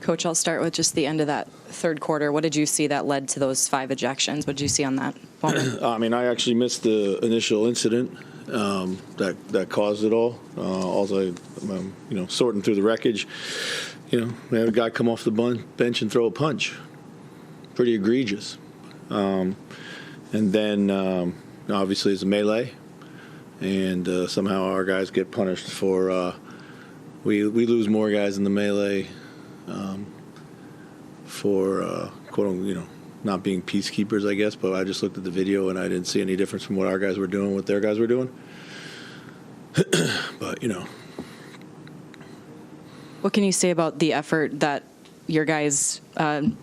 Coach, I'll start with just the end of that third quarter. What did you see that led to those 5 ejections? What did you see on that moment? I actually missed the initial incident that caused it all. Also, sorting through the wreckage, we had a guy come off the bench and throw a punch. Pretty egregious. And then, obviously, it's a melee. And somehow our guys get punished for we lose more guys in the melee for not being peacekeepers, I guess. But I just looked at the video and I didn't see any difference from what our guys were doing, what their guys were doing. But what can you say about the effort that your guys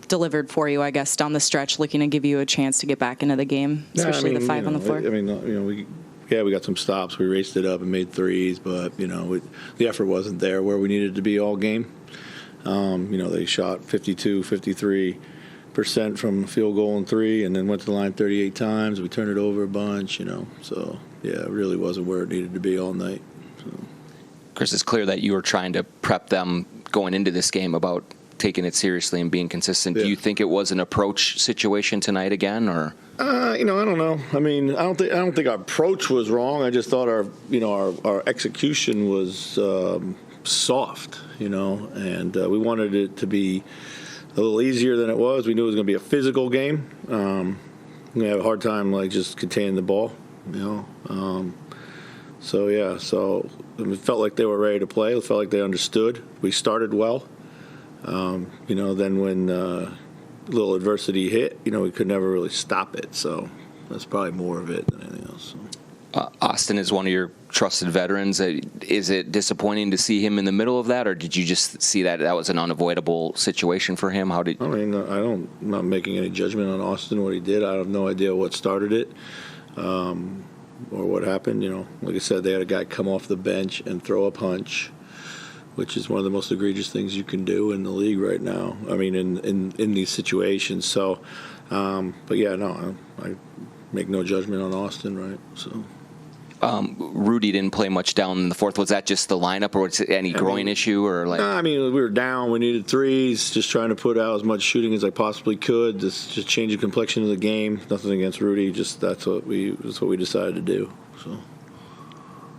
delivered for you, I guess, down the stretch, looking to give you a chance to get back into the game, especially the 5 on the floor? We got some stops. We raced it up and made threes, but the effort wasn't there where we needed to be all game. They shot 52, 53% from field goal and 3, and then went to the line 38 times. We turned it over a bunch, So it really wasn't where it needed to be all night. So. Chris, it's clear that you were trying to prep them going into this game about taking it seriously and being consistent. Yeah. Do you think it was an approach situation tonight again, or? I don't know. I don't think our approach was wrong. I just thought our execution was soft, and we wanted it to be a little easier than it was. We knew it was going to be a physical game. We had a hard time just containing the ball, So it felt like they were ready to play. It felt like they understood. We started well. Then when little adversity hit, we could never really stop it. So that's probably more of it than anything else. So. Austin is one of your trusted veterans. Is it disappointing to see him in the middle of that, or did you just see that was an unavoidable situation for him? I'm not making any judgment on Austin, what he did. I have no idea what started it or what happened. Like I said, they had a guy come off the bench and throw a punch, which is one of the most egregious things you can do in the league right now. In these situations. So, I make no judgment on Austin, right? So. Rudy didn't play much down in the fourth. Was that just the lineup, or was it any groin issue, or like? We were down. We needed threes. Just trying to put out as much shooting as I possibly could. Just change the complexion of the game. Nothing against Rudy. Just that's what we decided to do. So.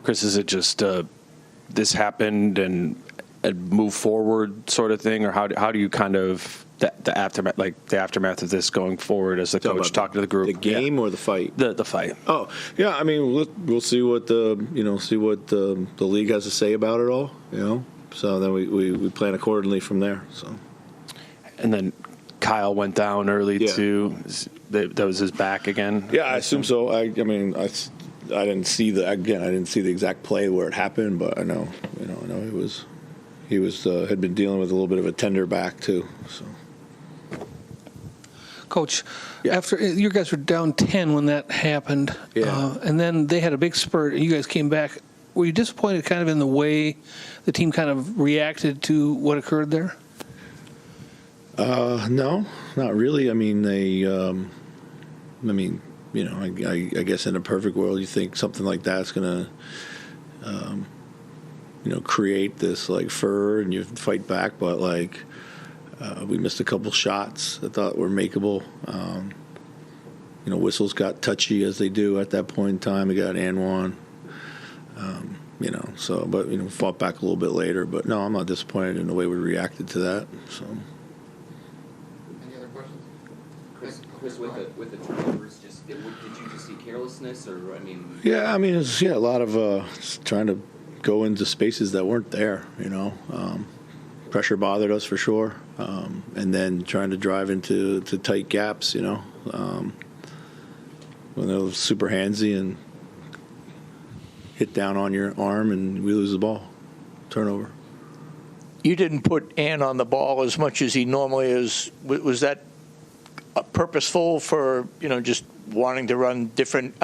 Chris, is it just this happened and move forward sort of thing, or how do you kind of the aftermath of this going forward as the coach talking to the group? The game or the fight? The fight. Oh yeah, we'll see what the league has to say about it all. So then we plan accordingly from there. So. And then Kyle went down early too. That was his back again. Yeah, I assume so. I didn't see the exact play where it happened, but I know he had been dealing with a little bit of a tender back too. So. Coach, after you guys were down 10 when that happened, and then they had a big spurt, and you guys came back. Were you disappointed kind of in the way the team kind of reacted to what occurred there? No, not really. I guess in a perfect world, you think something like that's going to, create this furor and you fight back. But we missed a couple shots I thought were makeable. Whistles got touchy as they do at that point in time. We got and one. But fought back a little bit later. But no, I'm not disappointed in the way we reacted to that. So. Any other questions? Chris, with the turnovers, did you just see carelessness, or Yeah, it's a lot of trying to go into spaces that weren't there. Pressure bothered us for sure, and then trying to drive into tight gaps. When they're super handsy and hit down on your arm and we lose the ball, turnover. You didn't put Ann on the ball as much as he normally is. Was that purposeful for just wanting to run different?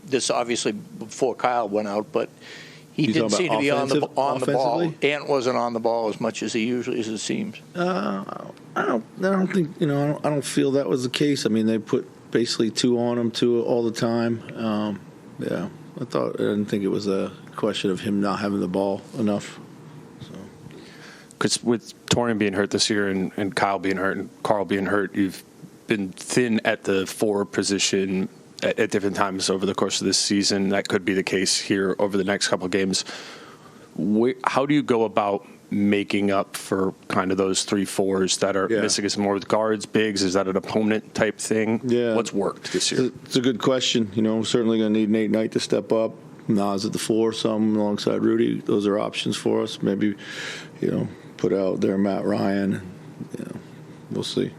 This obviously before Kyle went out, but he didn't seem to be on the ball. Ant wasn't on the ball as much as he usually is, it seems. I don't think I don't feel that was the case. They put basically 2 on him, 2 all the time. I didn't think it was a question of him not having the ball enough. So. because with Torian being hurt this year and Kyle being hurt and Carl being hurt, you've been thin at the 4 position at different times over the course of this season. That could be the case here over the next couple of games. How do you go about making up for kind of those 3-4s that are missing? Is it more with guards, bigs? Is that an opponent type thing? Yeah. What's worked this year? It's a good question. We're certainly going to need Nate Knight to step up. Nas at the 4, some alongside Rudy. Those are options for us. Maybe, put out there Matt Ryan. We'll see.